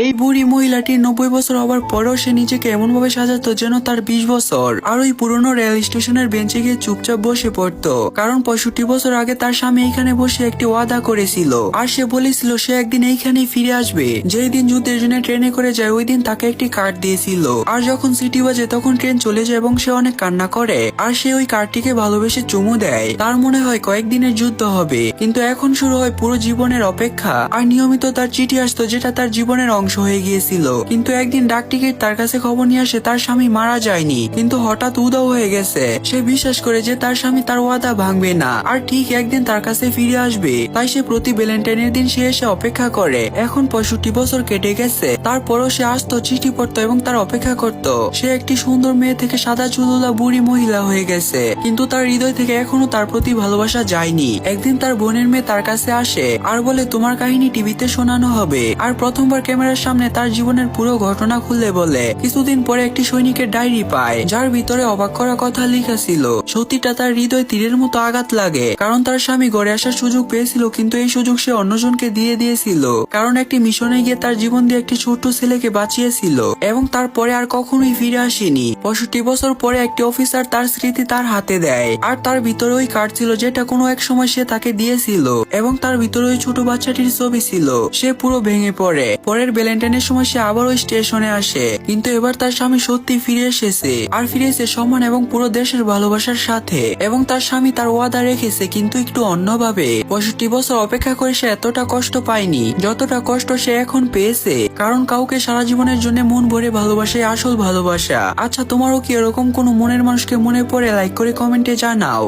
এই বুড়ি মহিলাটি 90 বছর হবার পরেও সে নিজেকে এমন ভাবে সাজাতো যেন তার 20 বছর। আর ওই পুরনো রেল স্টেশনের বেঞ্চে গিয়ে চুপচাপ বসে পড়তো, কারণ 65 বছর আগে তার স্বামী এইখানে বসে একটি ওয়াদা করেছিল। আর সে বলেছিল সে একদিন এইখানেই ফিরে আসবে। যেই দিন যুদ্ধের জন্য ট্রেনে করে যায় ওই দিন তাকে একটি কার্ড দিয়েছিল। আর যখন সিটি বাজে তখন ট্রেন চলে যায় এবং সে অনেক কান্না করে। আর সে ওই কার্ডটিকে ভালোবেসে চুমু দেয়। তার মনে হয় কয়েকদিনের যুদ্ধ হবে, কিন্তু এখন শুরু হয় পুরো জীবনের অপেক্ষা। আর নিয়মিত তার চিঠি আসতো যেটা তার জীবনের অংশ হয়ে গিয়েছিল। কিন্তু একদিন ডাক টিকিট তার কাছে খবর নিয়ে আসে তার স্বামী মারা যায়নি, কিন্তু হঠাৎ উধাও হয়ে গেছে। সে বিশ্বাস করে যে তার স্বামী তার ওয়াদা ভাঙবে না আর ঠিক একদিন তার কাছে ফিরে আসবে। তাই সে প্রতি ভ্যালেন্টাইনের দিন সে এসে অপেক্ষা করে। এখন 65 বছর কেটে গেছে, তারপরও সে আসতো, চিঠি পড়তো এবং তার অপেক্ষা করত। সে একটি সুন্দর মেয়ে থেকে সাদা চুলওয়ালা বুড়ি মহিলা হয়ে গেছে, কিন্তু তার হৃদয় থেকে এখনো তার প্রতি ভালোবাসা যায়নি। একদিন তার বোনের মেয়ে তার কাছে আসে আর বলে তোমার কাহিনী টিভিতে শোনানো হবে। আর প্রথমবার ক্যামেরার সামনে তার জীবনের পুরো ঘটনা খুলে বলে। কিছুদিন পরে একটি সৈনিকের ডায়েরি পায় যার ভিতরে অবাক করা কথা লেখা ছিল। সত্যিটা তার হৃদয় তীরের মতো আঘাত লাগে, কারণ তার স্বামী ঘরে আসার সুযোগ পেয়েছিল, কিন্তু এই সুযোগ সে অন্যজনকে দিয়ে দিয়েছিল। কারণ একটি মিশনে গিয়ে তার জীবন দিয়ে একটি ছোট্ট ছেলেকে বাঁচিয়েছিল এবং তারপরে আর কখনোই ফিরে আসেনি। 65 বছর পরে একটি অফিসার তার স্মৃতি তার হাতে দেয় আর তার ভিতরে ওই কার্ড ছিল যেটা কোনো এক সময় সে তাকে দিয়েছিল এবং তার ভিতরে ওই ছোট বাচ্চাটির ছবি ছিল। সে পুরো ভেঙে পড়ে। পরের ভ্যালেন্টাইনের সময় সে আবার ওই স্টেশনে আসে, কিন্তু এবার তার স্বামী সত্যি ফিরে এসেছে। আর ফিরেছে সম্মান এবং পুরো দেশের ভালোবাসার সাথে। এবং তার স্বামী তার ওয়াদা রেখেছে, কিন্তু একটু অন্যভাবে। 65 বছর অপেক্ষা করে সে এতটা কষ্ট পায়নি যতটা কষ্ট সে এখন পেয়েছে, কারণ কাউকে সারা জীবনের জন্য মন ভরে ভালোবাসে আসল ভালোবাসা। আচ্ছা, তোমারও কি এরকম কোনো মনের মানুষকে মনে পড়ে? লাইক করে কমেন্টে জানাও।